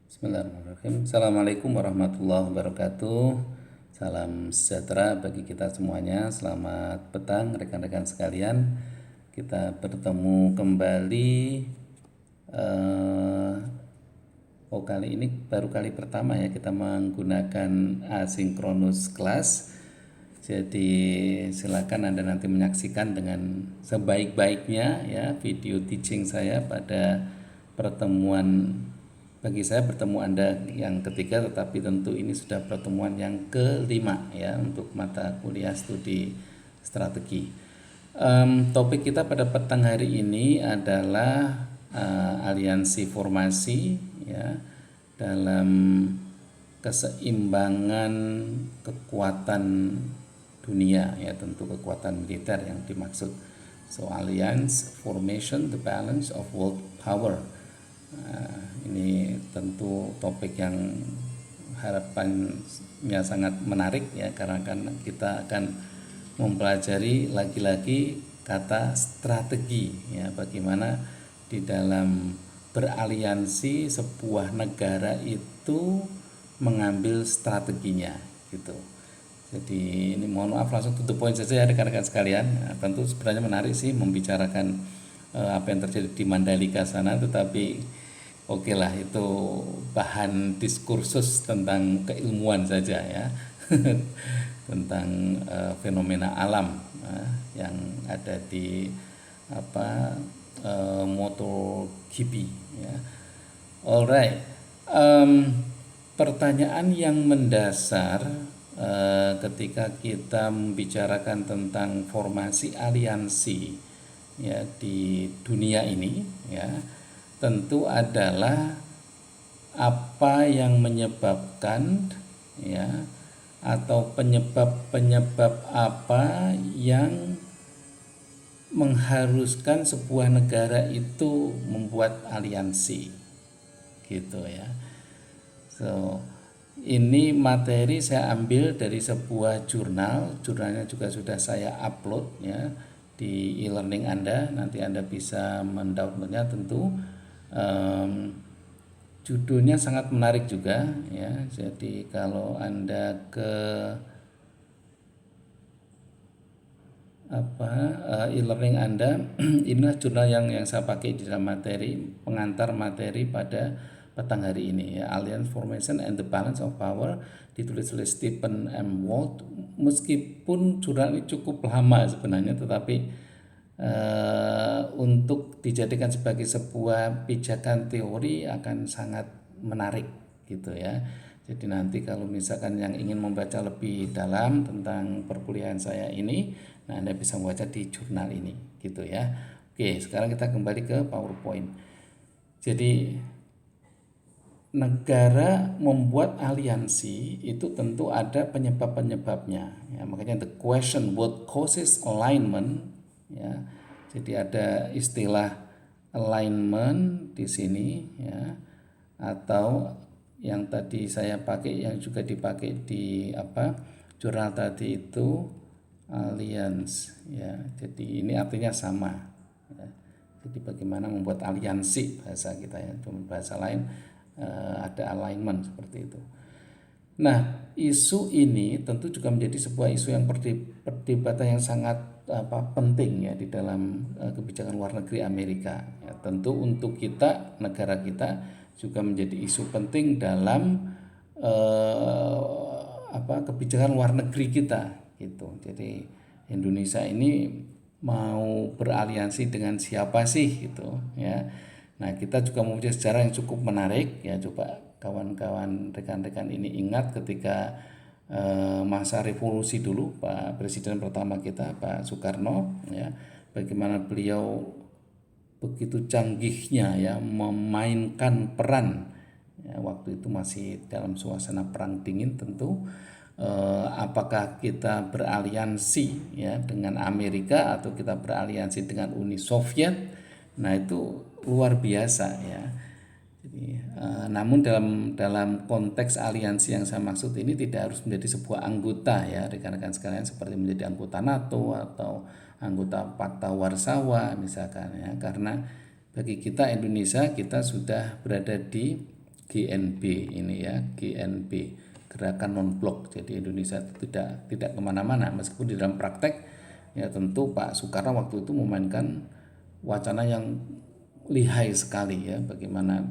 Bismillahirrahmanirrahim. Assalamualaikum warahmatullahi wabarakatuh. Salam sejahtera bagi kita semuanya. Selamat petang rekan-rekan sekalian. Kita bertemu kembali. eh, Kali ini baru kali pertama ya kita menggunakan asynchronous class. Jadi silakan Anda nanti menyaksikan dengan sebaik-baiknya ya video teaching saya pada pertemuan, bagi saya bertemu Anda yang ketiga, tetapi tentu ini sudah pertemuan yang kelima ya untuk mata kuliah studi strategi. Topik kita pada petang hari ini adalah aliansi formasi ya dalam keseimbangan kekuatan dunia ya, tentu kekuatan militer yang dimaksud. So alliance formation, the balance of world power. Ini tentu topik yang harapannya sangat menarik ya, karena kan kita akan mempelajari lagi-lagi kata strategi ya, bagaimana di dalam beraliansi sebuah negara itu mengambil strateginya gitu. Jadi ini mohon maaf langsung to the point saja ya rekan-rekan sekalian. Nah, tentu sebenarnya menarik sih membicarakan apa yang terjadi di Mandalika sana, tetapi oke lah, itu bahan diskursus tentang keilmuan saja ya. Tentang fenomena alam yang ada di MotoGP ya. Alright, pertanyaan yang mendasar ketika kita membicarakan tentang formasi aliansi ya di dunia ini ya, tentu adalah apa yang menyebabkan ya, atau penyebab-penyebab apa yang mengharuskan sebuah negara itu membuat aliansi gitu ya. So ini materi saya ambil dari sebuah jurnalnya juga sudah saya upload ya di e-learning Anda, nanti Anda bisa mendownloadnya tentu. Judulnya sangat menarik juga ya, jadi kalau Anda ke e-learning Anda, inilah jurnal yang saya pakai di dalam materi pengantar materi pada petang hari ini ya, Alliance Formation and the Balance of Power, ditulis oleh Stephen M. Walt. Meskipun jurnal ini cukup lama sebenarnya, tetapi untuk dijadikan sebagai sebuah pijakan teori akan sangat menarik gitu ya. Jadi nanti kalau misalkan yang ingin membaca lebih dalam tentang perkuliahan saya ini, nah Anda bisa membaca di jurnal ini gitu ya. Oke, sekarang kita kembali ke PowerPoint. Jadi negara membuat aliansi itu tentu ada penyebab-penyebabnya ya, makanya the question what causes alignment ya. Jadi ada istilah alignment di sini ya, atau yang tadi saya pakai yang juga dipakai di jurnal tadi itu alliance ya. Jadi ini artinya sama ya. Jadi bagaimana membuat aliansi bahasa kita ya, cuma bahasa lain ada alignment seperti itu. Nah, isu ini tentu juga menjadi sebuah isu yang perdebatan yang sangat penting ya di dalam kebijakan luar negeri Amerika. Ya, tentu untuk kita, negara kita juga menjadi isu penting dalam kebijakan luar negeri kita gitu. Jadi Indonesia ini mau beraliansi dengan siapa sih gitu ya. Nah, kita juga mempunyai sejarah yang cukup menarik ya. Coba kawan-kawan rekan-rekan ini ingat ketika masa revolusi dulu, Pak Presiden pertama kita Pak Soekarno ya, bagaimana beliau begitu canggihnya ya memainkan peran ya, waktu itu masih dalam suasana perang dingin tentu. Apakah kita beraliansi ya dengan Amerika atau kita beraliansi dengan Uni Soviet, nah itu luar biasa ya. Jadi, namun dalam konteks aliansi yang saya maksud ini tidak harus menjadi sebuah anggota ya rekan-rekan sekalian, seperti menjadi anggota NATO atau anggota Pakta Warsawa misalkan ya, karena bagi kita Indonesia, kita sudah berada di GNB ini ya, GNB, Gerakan Non-Blok. Jadi Indonesia itu tidak kemana-mana, meskipun di dalam praktek ya tentu Pak Soekarno waktu itu memainkan wacana yang lihai sekali ya, bagaimana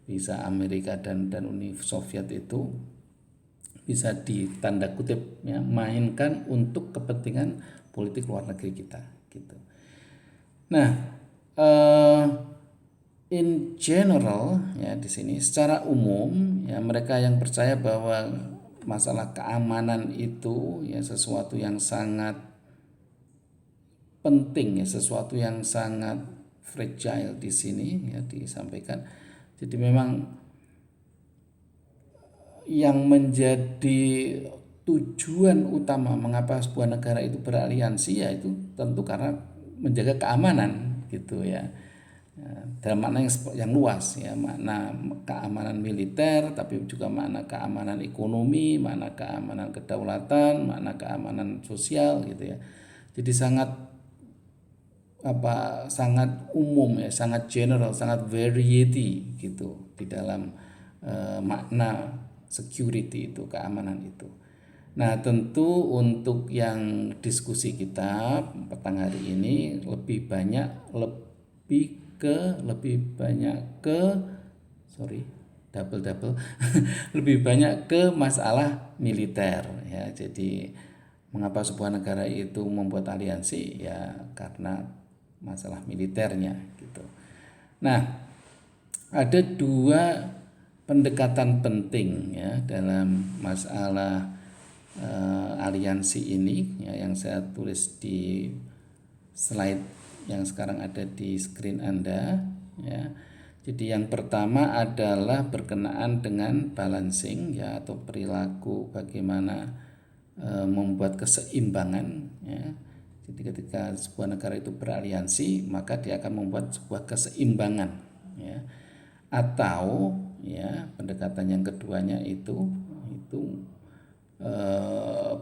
bisa Amerika dan Uni Soviet itu bisa ditanda kutip ya, mainkan untuk kepentingan politik luar negeri kita gitu. Nah, in general ya di sini secara umum ya mereka yang percaya bahwa masalah keamanan itu ya sesuatu yang sangat penting ya, sesuatu yang sangat fragile di sini ya disampaikan. Jadi memang yang menjadi tujuan utama mengapa sebuah negara itu beraliansi ya itu tentu karena menjaga keamanan gitu ya. Dalam makna yang luas ya, makna keamanan militer tapi juga makna keamanan ekonomi, makna keamanan kedaulatan, makna keamanan sosial gitu ya. Jadi sangat umum ya, sangat general, sangat variety gitu di dalam makna security itu, keamanan itu. Nah, tentu untuk yang diskusi kita petang hari ini lebih banyak lebih banyak ke masalah militer ya. Jadi mengapa sebuah negara itu membuat aliansi ya karena masalah militernya gitu. Nah, ada dua pendekatan penting ya dalam masalah aliansi ini ya, yang saya tulis di slide yang sekarang ada di screen Anda ya. Jadi yang pertama adalah berkenaan dengan balancing ya, atau perilaku bagaimana membuat keseimbangan ya. Jadi ketika sebuah negara itu beraliansi maka dia akan membuat sebuah keseimbangan ya. Atau ya pendekatan yang keduanya itu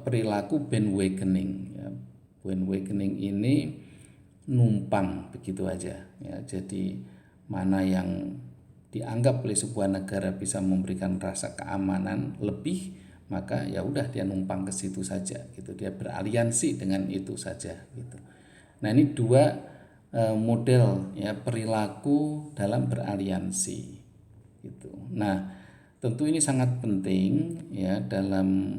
perilaku bandwagoning ya. Bandwagoning ini numpang begitu aja ya. Jadi mana yang dianggap oleh sebuah negara bisa memberikan rasa keamanan lebih, maka ya udah dia numpang ke situ saja gitu, dia beraliansi dengan itu saja gitu. Nah, ini dua model ya perilaku dalam beraliansi gitu. Nah, tentu ini sangat penting ya dalam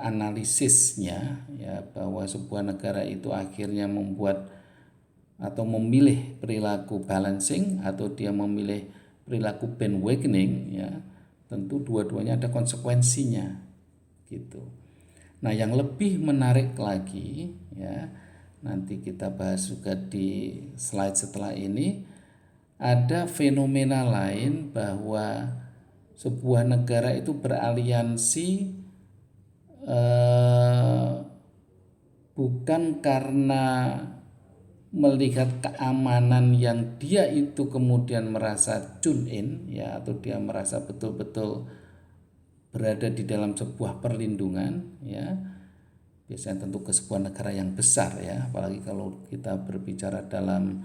analisisnya ya, bahwa sebuah negara itu akhirnya membuat atau memilih perilaku balancing atau dia memilih perilaku bandwagoning ya, tentu dua-duanya ada konsekuensinya gitu. Nah, yang lebih menarik lagi ya, nanti kita bahas juga di slide setelah ini, ada fenomena lain bahwa sebuah negara itu beraliansi bukan karena melihat keamanan yang dia itu kemudian merasa tune in ya, atau dia merasa betul-betul berada di dalam sebuah perlindungan ya, biasanya tentu ke sebuah negara yang besar ya, apalagi kalau kita berbicara dalam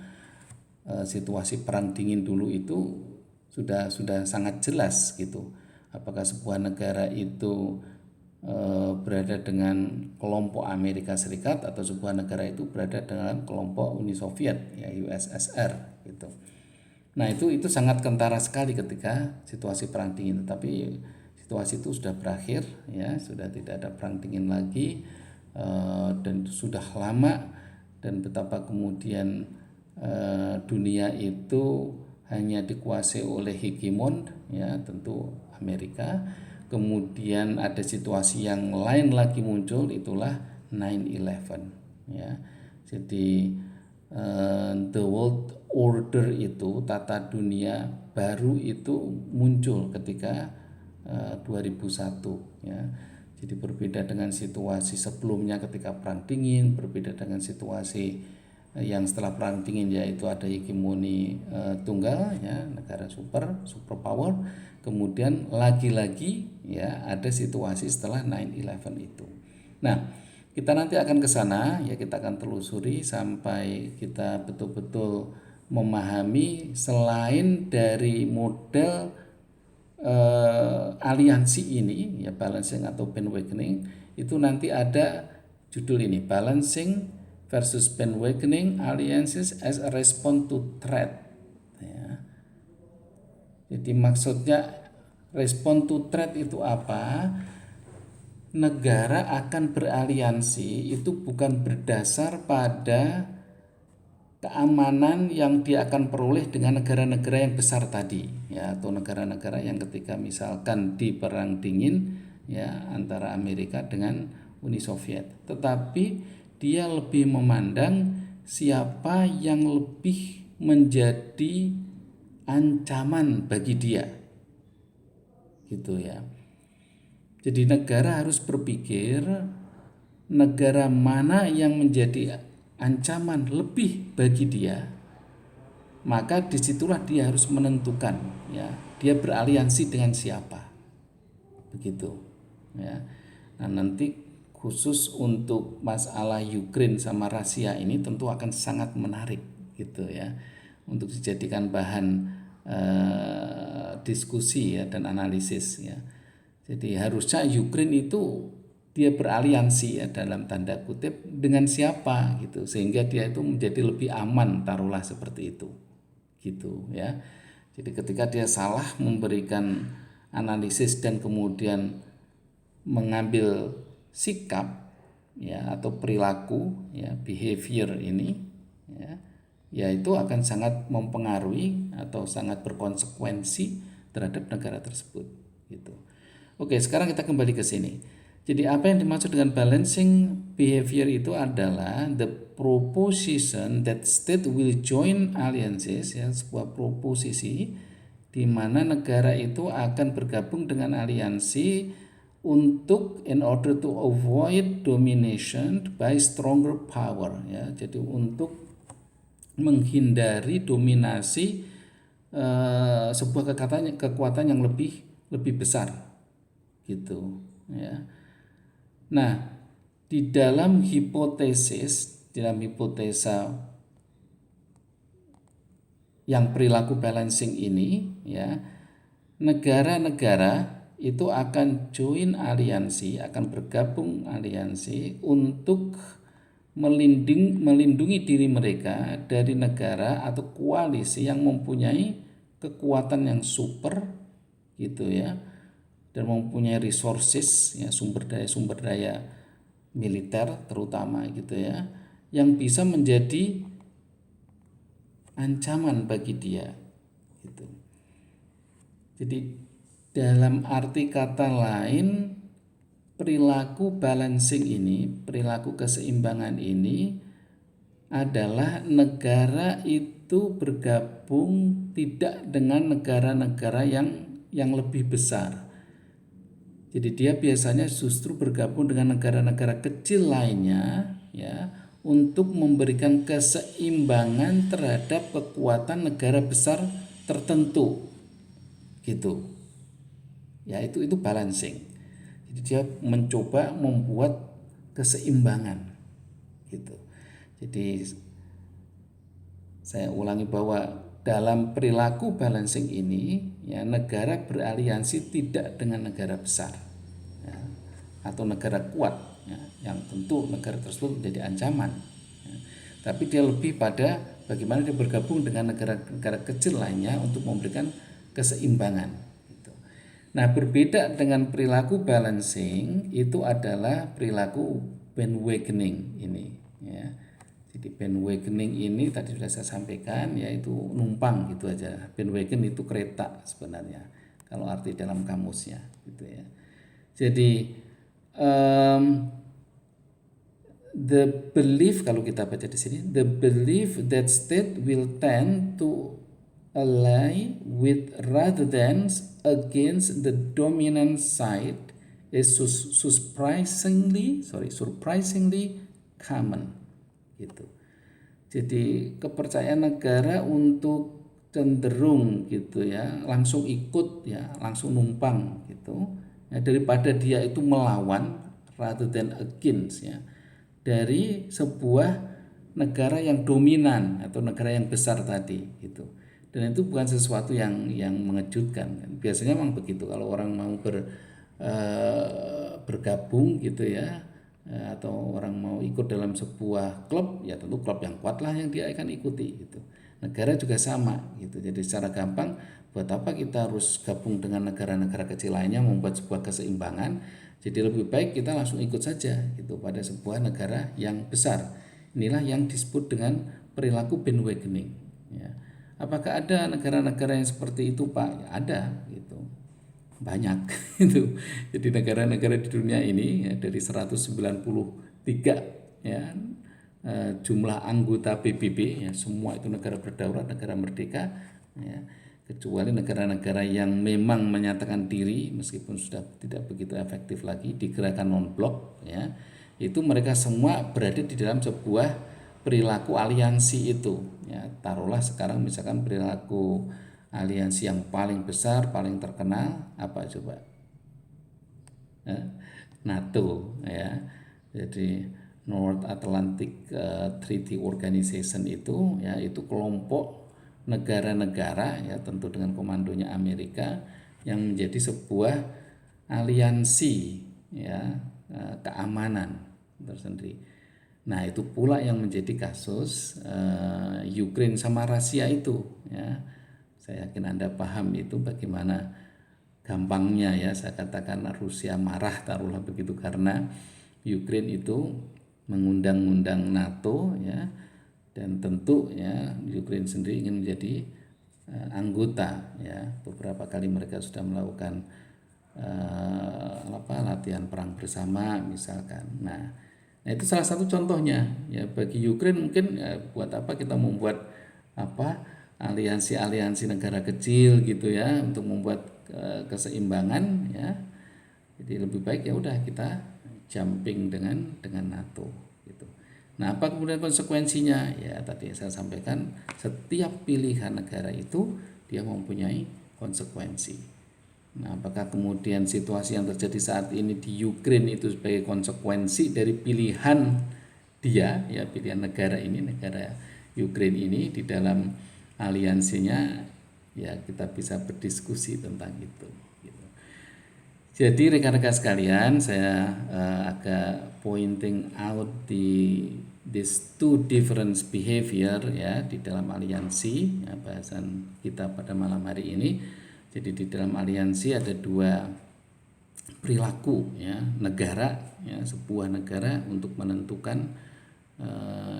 situasi perang dingin dulu itu sudah sangat jelas gitu, apakah sebuah negara itu berada dengan kelompok Amerika Serikat atau sebuah negara itu berada dalam kelompok Uni Soviet ya, USSR gitu. Nah, itu sangat kentara sekali ketika situasi perang dingin, tetapi situasi itu sudah berakhir ya, sudah tidak ada perang dingin lagi, dan sudah lama, dan betapa kemudian dunia itu hanya dikuasai oleh hegemon ya, tentu Amerika. Kemudian ada situasi yang lain lagi muncul, itulah 9/11 ya. Jadi the world order itu, tata dunia baru itu muncul ketika 2001 ya. Jadi berbeda dengan situasi sebelumnya ketika perang dingin, berbeda dengan situasi yang setelah perang dingin, yaitu ada hegemoni tunggal ya, negara superpower. Kemudian lagi-lagi ya ada situasi setelah 9/11 itu. Nah, kita nanti akan ke sana ya, kita akan telusuri sampai kita betul-betul memahami selain dari model aliansi ini ya, balancing atau bandwagoning, itu nanti ada judul ini, balancing versus bandwagoning alliances as a response to threat ya. Jadi maksudnya respon to threat itu apa? Negara akan beraliansi itu bukan berdasar pada keamanan yang dia akan peroleh dengan negara-negara yang besar tadi ya, atau negara-negara yang ketika misalkan di perang dingin ya antara Amerika dengan Uni Soviet, tetapi dia lebih memandang siapa yang lebih menjadi ancaman bagi dia gitu ya. Jadi negara harus berpikir negara mana yang menjadi ancaman lebih bagi dia, maka disitulah dia harus menentukan ya, dia beraliansi dengan siapa begitu ya. Nah nanti khusus untuk masalah Ukraine sama Rusia ini tentu akan sangat menarik gitu ya, untuk dijadikan bahan diskusi ya dan analisis ya. Jadi harusnya Ukraine itu dia beraliansi ya dalam tanda kutip dengan siapa gitu, sehingga dia itu menjadi lebih aman, taruhlah seperti itu gitu ya. Jadi ketika dia salah memberikan analisis dan kemudian mengambil sikap ya atau perilaku ya, behavior ini ya itu akan sangat mempengaruhi atau sangat berkonsekuensi terhadap negara tersebut gitu. Oke, sekarang kita kembali ke sini. Jadi apa yang dimaksud dengan balancing behavior itu adalah the proposition that state will join alliances ya, sebuah proposisi di mana negara itu akan bergabung dengan aliansi untuk in order to avoid domination by stronger power ya. Jadi untuk menghindari dominasi sebuah kekuatan yang lebih besar gitu ya. Nah, di dalam hipotesa yang perilaku balancing ini ya, negara-negara itu akan join aliansi, akan bergabung aliansi untuk melindungi diri mereka dari negara atau koalisi yang mempunyai kekuatan yang super gitu ya, dan mempunyai resources ya, sumber daya militer terutama gitu ya, yang bisa menjadi ancaman bagi dia gitu. Jadi dalam arti kata lain, perilaku balancing ini, perilaku keseimbangan ini adalah negara itu bergabung tidak dengan negara-negara yang lebih besar. Jadi dia biasanya justru bergabung dengan negara-negara kecil lainnya ya, untuk memberikan keseimbangan terhadap kekuatan negara besar tertentu gitu. Ya itu balancing. Jadi dia mencoba membuat keseimbangan gitu. Jadi saya ulangi bahwa dalam perilaku balancing ini ya, negara beraliansi tidak dengan negara besar ya, atau negara kuat ya, yang tentu negara tersebut menjadi ancaman ya. Tapi dia lebih pada bagaimana dia bergabung dengan negara-negara kecil lainnya untuk memberikan keseimbangan gitu. Nah, berbeda dengan perilaku balancing itu adalah perilaku bandwagoning ini ya. Jadi bandwagoning ini tadi sudah saya sampaikan, yaitu numpang gitu aja. Bandwagon itu kereta sebenarnya kalau arti dalam kamusnya gitu ya. Jadi the belief, kalau kita baca di sini, the belief that state will tend to ally with rather than against the dominant side is surprisingly common gitu. Jadi kepercayaan negara untuk cenderung gitu ya, langsung ikut ya, langsung numpang gitu ya, daripada dia itu melawan rather than against ya, dari sebuah negara yang dominan atau negara yang besar tadi gitu. Dan itu bukan sesuatu yang mengejutkan. Biasanya memang begitu kalau orang mau bergabung gitu ya, atau orang mau ikut dalam sebuah klub, ya tentu klub yang kuat lah yang dia akan ikuti gitu. Negara juga sama gitu. Jadi secara gampang, buat apa kita harus gabung dengan negara-negara kecil lainnya membuat sebuah keseimbangan? Jadi lebih baik kita langsung ikut saja gitu pada sebuah negara yang besar. Inilah yang disebut dengan perilaku bandwagoning ya. Apakah ada negara-negara yang seperti itu, Pak? Ya, ada gitu. Banyak itu. Jadi negara-negara di dunia ini ya, dari 193 ya, jumlah anggota PBB ya, semua itu negara berdaulat, negara merdeka ya, kecuali negara-negara yang memang menyatakan diri meskipun sudah tidak begitu efektif lagi di gerakan non-blok ya, itu mereka semua berada di dalam sebuah perilaku aliansi itu ya. Taruhlah sekarang misalkan perilaku aliansi yang paling besar, paling terkenal apa coba? NATO ya. Jadi North Atlantic Treaty Organization itu ya, itu kelompok negara-negara ya, tentu dengan komandonya Amerika, yang menjadi sebuah aliansi ya, keamanan tersendiri. Nah, itu pula yang menjadi kasus Ukraine sama Rusia itu ya. Saya yakin Anda paham itu bagaimana gampangnya ya saya katakan Rusia marah taruhlah begitu karena Ukraine itu mengundang-undang NATO ya, dan tentu ya Ukraine sendiri ingin menjadi anggota ya. Beberapa kali mereka sudah melakukan latihan perang bersama misalkan. Nah, itu salah satu contohnya ya. Bagi Ukraine mungkin ya, buat apa kita membuat aliansi-aliansi negara kecil gitu ya untuk membuat keseimbangan ya. Jadi lebih baik ya udah kita jumping dengan NATO gitu. Nah, apa kemudian konsekuensinya? Ya tadi saya sampaikan, setiap pilihan negara itu dia mempunyai konsekuensi. Nah, apakah kemudian situasi yang terjadi saat ini di Ukraine itu sebagai konsekuensi dari pilihan dia ya, pilihan negara ini, negara Ukraine ini di dalam aliansinya, ya kita bisa berdiskusi tentang itu gitu. Jadi rekan-rekan sekalian, saya agak pointing out these two different behavior ya di dalam aliansi ya, bahasan kita pada malam hari ini. Jadi di dalam aliansi ada dua perilaku ya negara ya, sebuah negara untuk menentukan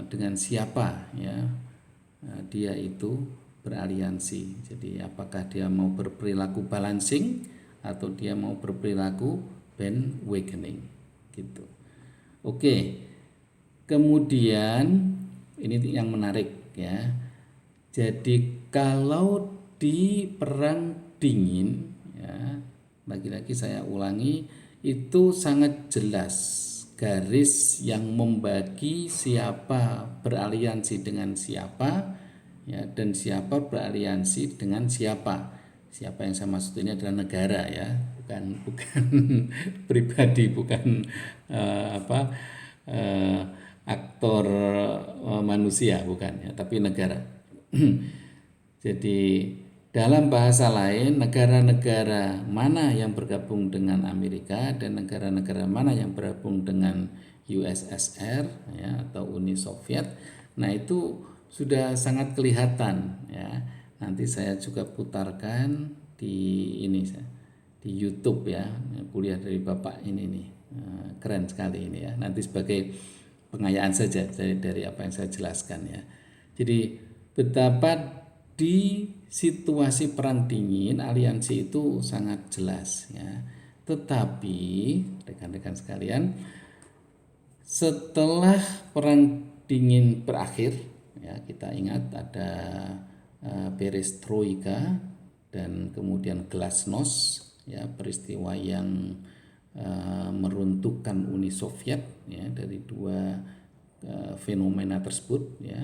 dengan siapa ya dia itu beraliansi. Jadi apakah dia mau berperilaku balancing atau dia mau berperilaku bandwagoning gitu. Oke. Kemudian ini yang menarik ya. Jadi kalau di perang dingin ya, lagi-lagi saya ulangi, itu sangat jelas garis yang membagi siapa beraliansi dengan siapa ya, dan siapa beraliansi dengan siapa. Siapa yang saya maksud ini adalah negara ya, bukan pribadi, bukan aktor manusia, bukan ya, tapi negara. Jadi dalam bahasa lain, negara-negara mana yang bergabung dengan Amerika dan negara-negara mana yang bergabung dengan USSR ya, atau Uni Soviet, nah itu sudah sangat kelihatan ya. Nanti saya juga putarkan di YouTube ya, kuliah dari Bapak ini nih, keren sekali ini ya. Nanti sebagai pengayaan saja dari apa yang saya jelaskan ya. Jadi betapa di situasi perang dingin aliansi itu sangat jelas ya. Tetapi rekan-rekan sekalian, setelah perang dingin berakhir ya, kita ingat ada perestroika dan kemudian glasnost ya, peristiwa yang meruntuhkan Uni Soviet ya, dari dua fenomena tersebut ya.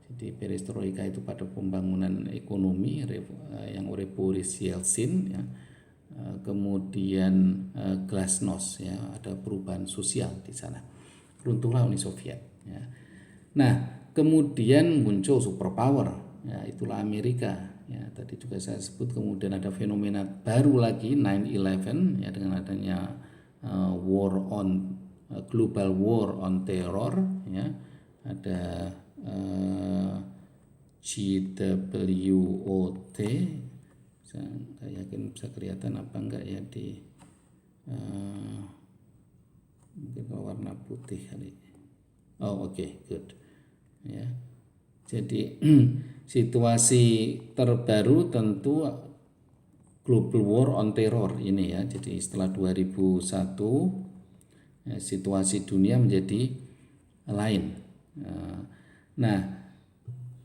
Jadi perestroika itu pada pembangunan ekonomi yang oleh Boris Yeltsin ya. Kemudian glasnost ya, ada perubahan sosial di sana. Runtuhlah Uni Soviet ya. Nah, kemudian muncul superpower ya, itulah Amerika Ya, tadi juga saya sebut kemudian ada fenomena baru lagi 9/11 ya dengan adanya global war on terror ya. Ada GWOT. Saya nggak yakin bisa kelihatan apa enggak ya di mungkin kalau warna putih kali. Oh oke, good. Ya. Jadi situasi terbaru tentu global war on terror ini ya. Jadi setelah 2001 ya, situasi dunia menjadi lain. Nah,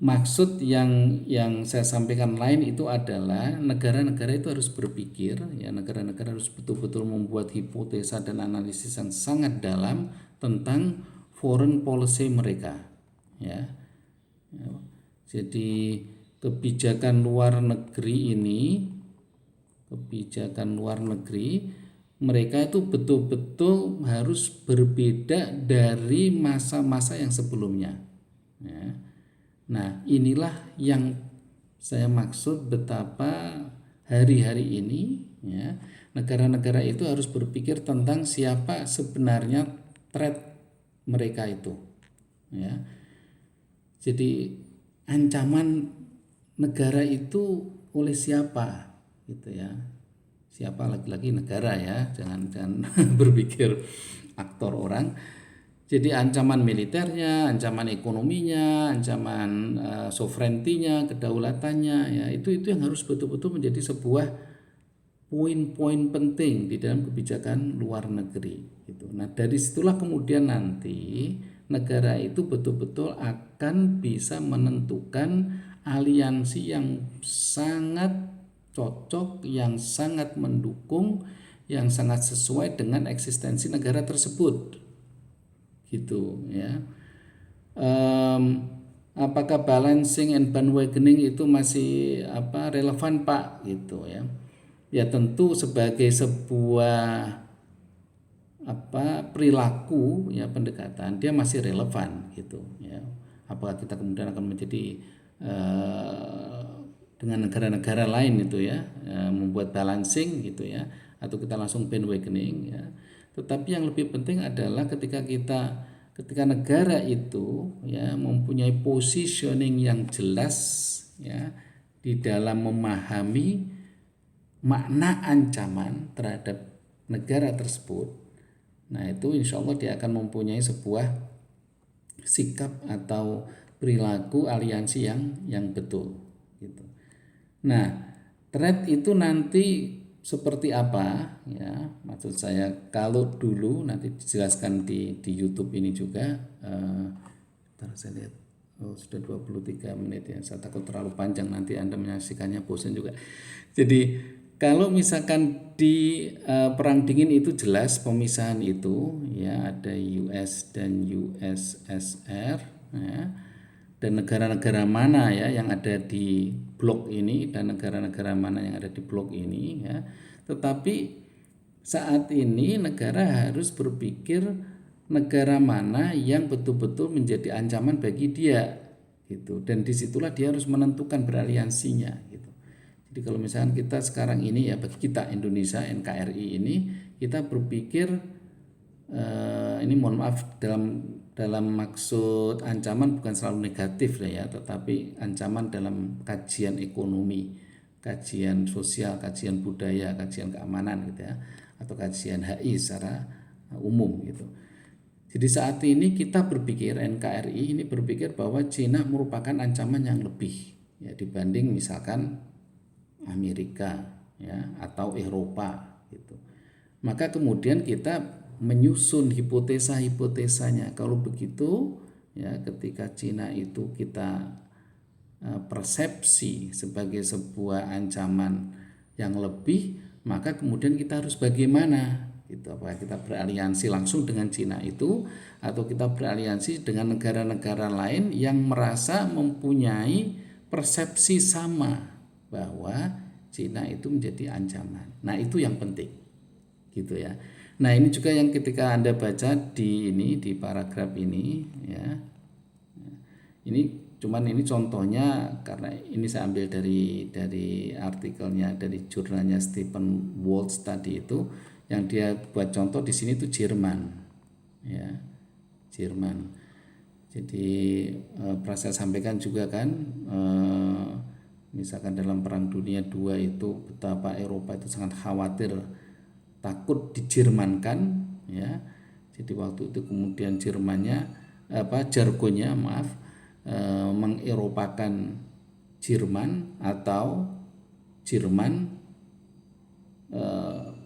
maksud yang saya sampaikan lain itu adalah negara-negara itu harus berpikir ya, negara-negara harus betul-betul membuat hipotesa dan analisis yang sangat dalam tentang foreign policy mereka ya. Jadi kebijakan luar negeri mereka itu betul-betul harus berbeda dari masa-masa yang sebelumnya ya. Nah, inilah yang saya maksud betapa hari-hari ini ya, negara-negara itu harus berpikir tentang siapa sebenarnya threat mereka itu ya. Jadi ancaman negara itu oleh siapa gitu ya. Siapa lagi-lagi negara ya, jangan berpikir aktor orang. Jadi ancaman militernya, ancaman ekonominya, ancaman sovereignty-nya, kedaulatannya ya, itu yang harus betul-betul menjadi sebuah poin-poin penting di dalam kebijakan luar negeri gitu. Nah, dari situlah kemudian nanti negara itu betul-betul akan bisa menentukan aliansi yang sangat cocok, yang sangat mendukung, yang sangat sesuai dengan eksistensi negara tersebut gitu ya. Apakah balancing and bandwagoning itu masih relevan Pak gitu ya. Ya tentu sebagai sebuah perilaku ya, pendekatan dia masih relevan gitu ya. Apakah kita kemudian akan menjadi dengan negara-negara lain itu ya, membuat balancing gitu ya, atau kita langsung bandwagoning ya. Tetapi yang lebih penting adalah ketika negara itu ya mempunyai positioning yang jelas ya di dalam memahami makna ancaman terhadap negara tersebut. Nah, itu insya Allah dia akan mempunyai sebuah sikap atau perilaku aliansi yang betul gitu. Nah, threat itu nanti seperti apa ya, maksud saya kalau dulu nanti dijelaskan di YouTube ini juga. Saya lihat sudah 23 menit ya, saya takut terlalu panjang nanti Anda menyaksikannya bosan juga. Jadi kalau misalkan di perang dingin itu jelas pemisahan itu ya, ada US dan USSR ya, dan negara-negara mana ya yang ada di blok ini dan negara-negara mana yang ada di blok ini ya. Tetapi saat ini negara harus berpikir negara mana yang betul-betul menjadi ancaman bagi dia gitu, dan disitulah dia harus menentukan beraliansinya gitu. Jadi kalau misalkan kita sekarang ini ya, bagi kita Indonesia NKRI ini, kita berpikir ini mohon maaf dalam maksud ancaman bukan selalu negatif ya, tetapi ancaman dalam kajian ekonomi, kajian sosial, kajian budaya, kajian keamanan gitu ya, atau kajian HI secara umum gitu. Jadi saat ini kita berpikir, NKRI ini berpikir bahwa Cina merupakan ancaman yang lebih ya dibanding misalkan Amerika ya atau Eropa gitu. Maka kemudian kita menyusun hipotesa-hipotesanya. Kalau begitu ya, ketika Cina itu kita persepsi sebagai sebuah ancaman yang lebih, maka kemudian kita harus bagaimana gitu. Apakah kita beraliansi langsung dengan Cina itu, atau kita beraliansi dengan negara-negara lain yang merasa mempunyai persepsi sama bahwa Cina itu menjadi ancaman. Nah, itu yang penting gitu ya. Nah, ini juga yang ketika Anda baca di paragraf ini ya. Ini Cuman ini contohnya karena ini saya ambil dari artikelnya, dari jurnalnya Stephen Waltz tadi itu, yang dia buat contoh di sini itu Jerman, ya, Jerman. Jadi pernah saya sampaikan juga kan, misalkan dalam Perang Dunia II itu betapa Eropa itu sangat khawatir, takut dijermankan, ya. Jadi waktu itu kemudian jargonnya mengeropakan Jerman atau Jerman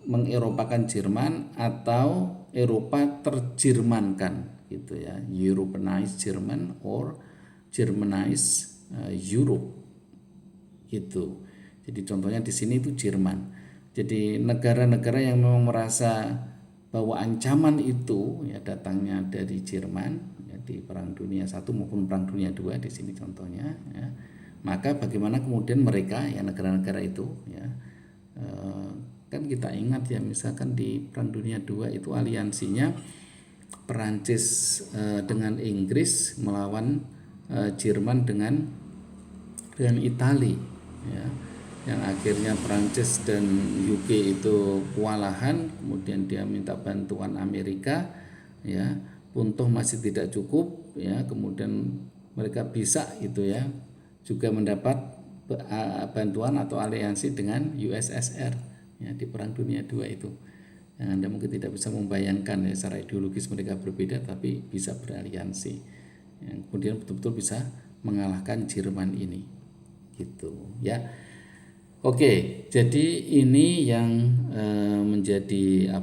mengeropakan Jerman atau Eropa terjermankan gitu ya, Europeanize German or Germanize Europe gitu. Jadi contohnya di sini itu Jerman. Jadi negara-negara yang memang merasa bahwa ancaman itu ya datangnya dari Jerman ya, di Perang Dunia I maupun Perang Dunia II di sini contohnya ya. Maka bagaimana kemudian mereka ya negara-negara itu ya kan kita ingat ya, misalkan di Perang Dunia II itu aliansinya Perancis dengan Inggris melawan Jerman dengan Italia ya, yang akhirnya Perancis dan UK itu kewalahan, kemudian dia minta bantuan Amerika ya, pun toh masih tidak cukup ya, kemudian mereka bisa itu ya juga mendapat bantuan atau aliansi dengan USSR ya di Perang Dunia II itu. Yang Anda mungkin tidak bisa membayangkan ya, secara ideologis mereka berbeda tapi bisa beraliansi. Yang kemudian betul-betul bisa mengalahkan Jerman ini. Gitu ya. Oke, jadi ini yang menjadi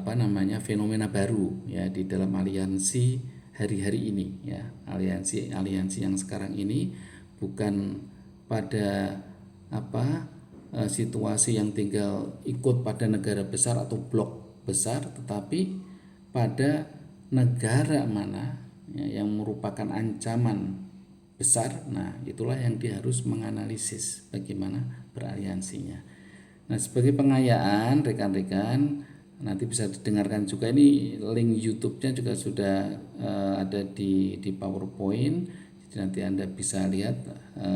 fenomena baru ya di dalam aliansi hari-hari ini ya. Aliansi yang sekarang ini bukan pada situasi yang tinggal ikut pada negara besar atau blok besar, tetapi pada negara mana ya, yang merupakan ancaman besar. Nah, itulah yang dia harus menganalisis bagaimana beraliansinya. Nah, sebagai pengayaan rekan-rekan, nanti bisa didengarkan juga, ini link YouTube-nya juga sudah ada di PowerPoint. Jadi nanti Anda bisa lihat.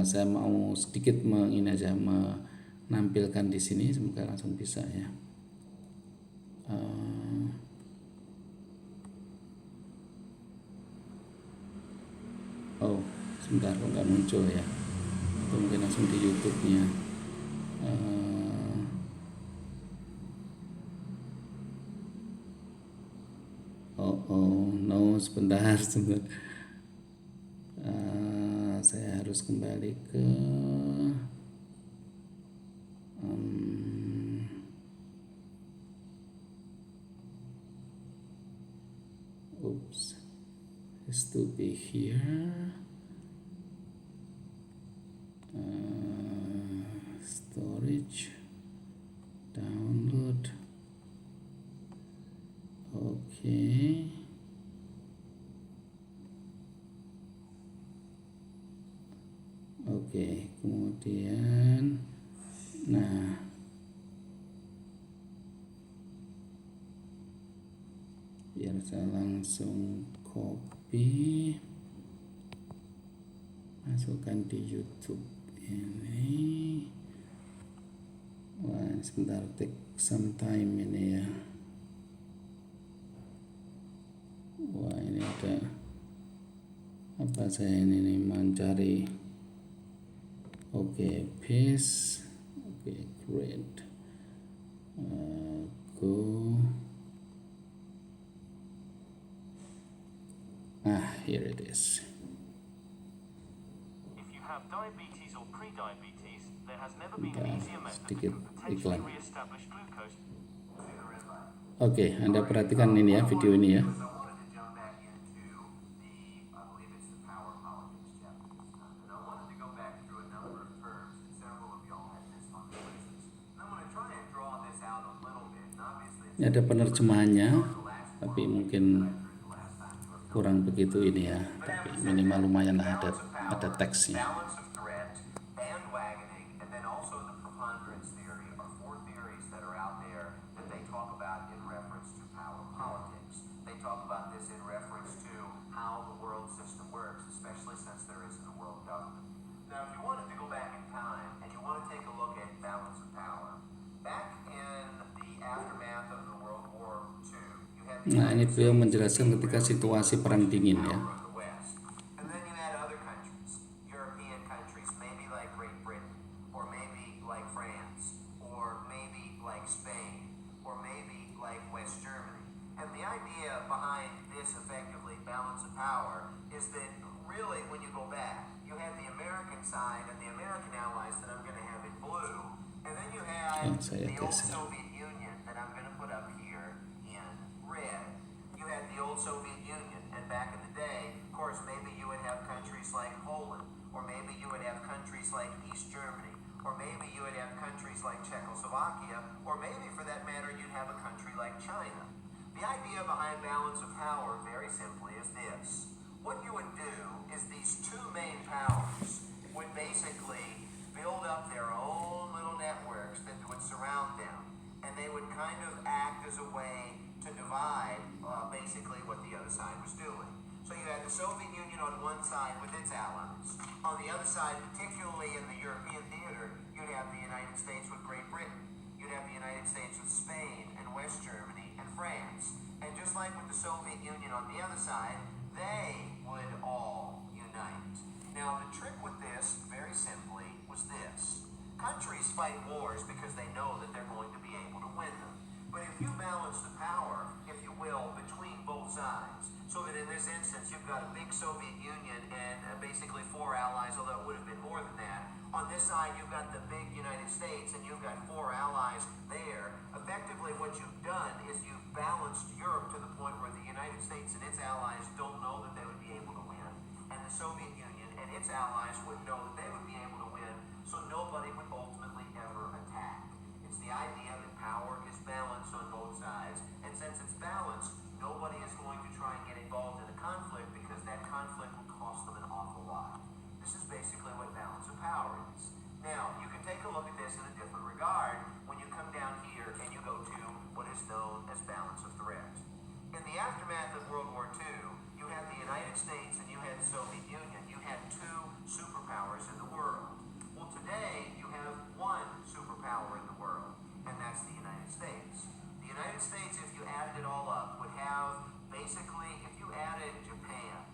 Saya mau sedikit menampilkan di sini, semoga langsung bisa ya. Sebentar kok nggak muncul ya, atau mungkin langsung di YouTube-nya. No, sebentar. Saya harus kembali ke has to be here. Storage, download. Oke, kemudian biar saya langsung copy, masukkan di YouTube ini. Wah, sebentar, take some time ini ya. Wah, ini ada apa, saya ini mencari. Oke, paste. Oke, great. Go. Here it is. If you have diabetes or pre-diabetes, there has never been an easier method Sedikit to potentially iklan. re-establish glucose. Oke, Anda perhatikan ini ya, video ini ya. Ini ada penerjemahannya, tapi mungkin kurang begitu ini ya, tapi minimal lumayan lah ada teksnya. Nah, ini beliau menjelaskan ketika situasi perang dingin ya. power of the West. And then you had other countries, European countries, maybe like Great Britain, or maybe like France, or maybe like Spain, or maybe like West Germany. And the idea behind this effectively balance of power is that really when you go back, you had the American side and the American allies that I'm going to have in blue, and then you had the old Soviet Union that I'm going to put up here in red. You had the old Soviet Union, and back in the day, of course, maybe you would have countries like Poland, or maybe you would have countries like East Germany, or maybe you would have countries like Czechoslovakia, or maybe for that matter, you'd have a country like China. The idea behind balance of power, very simply, is this. What you would do is these two main powers would basically build up their own little networks that would surround them, and they would kind of act as a way to divide basically what the other side was doing. So you had the Soviet Union on one side with its allies. On the other side, particularly in the European theater, you'd have the United States with Great Britain. You'd have the United States with Spain and West Germany and France. And just like with the Soviet Union on the other side, they would all unite. Now, the trick with this, very simply, was this. Countries fight wars because they know that they're going to be able to win them. But if you balance the power, if you will, between both sides, so that in this instance you've got a big Soviet Union and basically four allies, although it would have been more than that. On this side you've got the big United States and you've got four allies there. Effectively what you've done is you've balanced Europe to the point where the United States and its allies don't know that they would be able to win, and the Soviet Union and its allies wouldn't know that they would be able to win, so nobody would ultimately ever attack. It's the idea that power is balanced on both sides, and since it's balanced, nobody is going to try and get involved in a conflict because that conflict will cost them an awful lot. This is basically what balance of power is. Now, you can take a look at this in a different regard when you come down here and you go to what is known as balance of threat. In the aftermath of World War II, you had the United States and you had the Soviet Union. You had two superpowers in the world. Well, today, you have one superpower in the world, and that's the United States. The United States, if you added it all up, would have basically, if you added Japan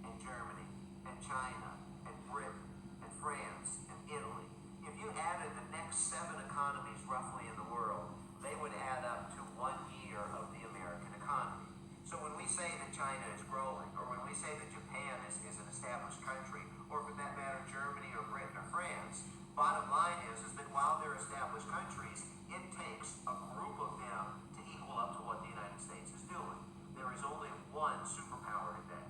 and Germany and China and Britain and France and Italy, if you added the next 7 economies roughly in the world, they would add up to 1 year of the American economy. So when we say that China is growing, or when we say that Japan is an established country, or for that matter Germany or Britain or France, bottom line is that while they're established countries, it takes a group of them to equal up to what the United States is doing. There is only one superpower today.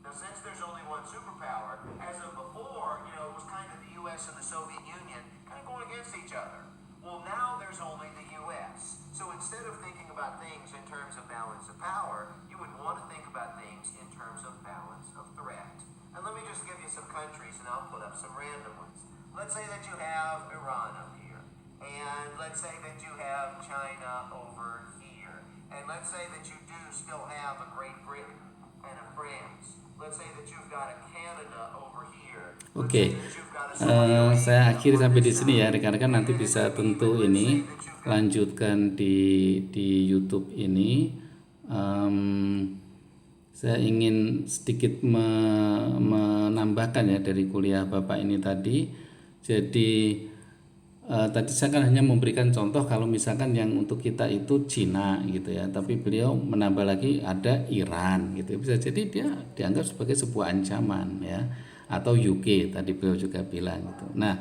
Now, since there's only one superpower, as of before, it was kind of the U.S. and the Soviet Union kind of going against each other. Well, now there's only the U.S. So instead of thinking about things in terms of balance of power, you would want to think about things in terms of balance of threat. And let me just give you some countries, and I'll put up some random ones. Let's say that you have Iran up here, and let's say that you have China over here, and let's say that you do still have a Great Britain and a France. Let's say that you've got a Canada over here. Oke, saya akhiri sampai di sini ya rekan-rekan. Nanti bisa tentu ini lanjutkan di YouTube ini. Saya ingin sedikit menambahkan ya dari kuliah Bapak ini tadi. Jadi tadi saya kan hanya memberikan contoh kalau misalkan yang untuk kita itu Cina gitu ya, tapi beliau menambah lagi ada Iran gitu. Bisa jadi dia dianggap sebagai sebuah ancaman ya, atau UK tadi beliau juga bilang gitu. Nah,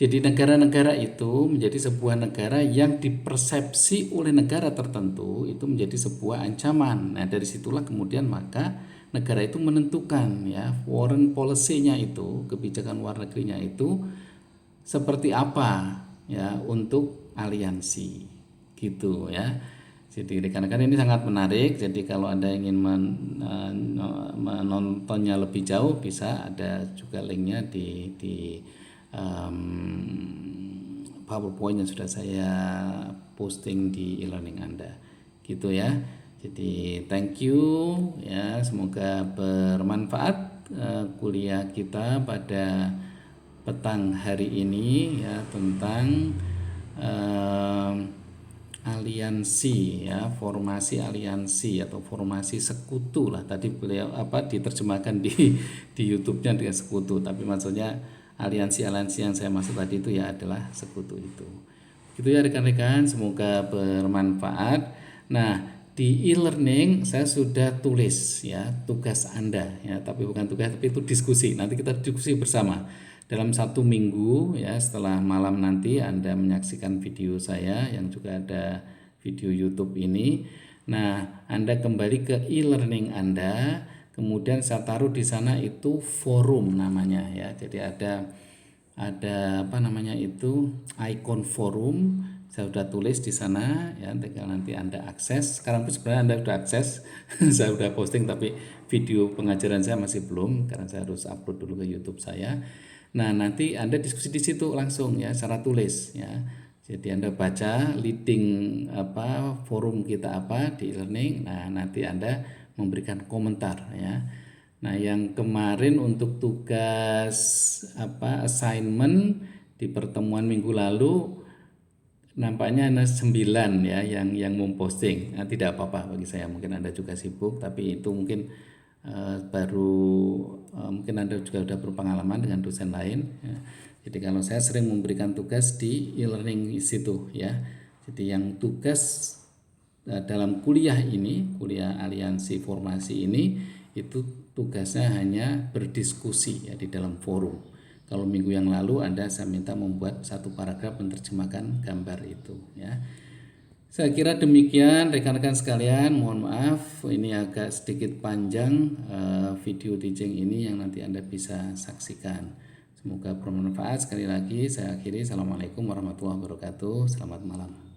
jadi negara-negara itu menjadi sebuah negara yang dipersepsi oleh negara tertentu itu menjadi sebuah ancaman. Nah, dari situlah kemudian maka negara itu menentukan ya foreign policy-nya itu, kebijakan luar negerinya itu seperti apa ya untuk aliansi gitu ya. Jadi rekan-rekan ini sangat menarik. Jadi kalau Anda ingin menontonnya lebih jauh bisa ada juga linknya di PowerPoint yang sudah saya posting di e-learning Anda gitu ya. Jadi thank you ya, semoga bermanfaat kuliah kita pada petang hari ini ya tentang aliansi ya, formasi aliansi atau formasi sekutu lah. Tadi beliau diterjemahkan di YouTube-nya dengan sekutu, tapi maksudnya aliansi-aliansi yang saya maksud tadi itu ya adalah sekutu itu. Gitu ya rekan-rekan, semoga bermanfaat. Nah, di e-learning saya sudah tulis ya tugas Anda ya, tapi bukan tugas, tapi itu diskusi. Nanti kita diskusi bersama. Dalam 1 minggu ya, setelah malam nanti Anda menyaksikan video saya yang juga ada video YouTube ini. Nah, Anda kembali ke e-learning Anda, kemudian saya taruh di sana itu forum namanya ya. Jadi ada ikon forum. Saya sudah tulis di sana ya, tinggal nanti Anda akses. Sekarang pun sebenarnya Anda sudah akses. Saya sudah posting, tapi video pengajaran saya masih belum karena saya harus upload dulu ke YouTube saya. Nah, nanti Anda diskusi di situ langsung ya secara tulis ya. Jadi Anda baca leading forum kita di e-learning. Nah, nanti Anda memberikan komentar ya. Nah, yang kemarin untuk tugas assignment di pertemuan minggu lalu nampaknya ada 9 ya yang memposting. Nah, tidak apa-apa bagi saya, mungkin Anda juga sibuk, tapi itu mungkin mungkin Anda juga sudah berpengalaman dengan dosen lain ya. Jadi kalau saya sering memberikan tugas di e-learning situ ya. Jadi yang tugas dalam kuliah aliansi formasi ini itu tugasnya hanya berdiskusi ya di dalam forum. Kalau minggu yang lalu saya minta membuat 1 paragraf menerjemahkan gambar itu ya. Saya kira demikian rekan-rekan sekalian, mohon maaf ini agak sedikit panjang video teaching ini yang nanti Anda bisa saksikan. Semoga bermanfaat. Sekali lagi saya akhiri, Assalamualaikum warahmatullahi wabarakatuh, selamat malam.